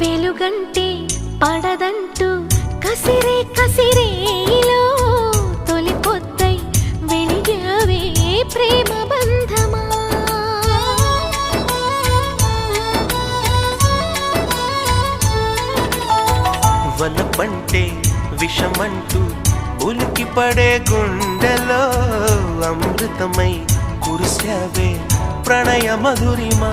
వెలుగంటే పడదంటూ కసిరే కసిరేలో తొలి పొద్దై వెలిగావే ప్రేమ బంధమా. వలపంటే విషమంటూ ఉలికి పడే గుండెలో అమృతమై కురిసావే ప్రణయ మధురిమా.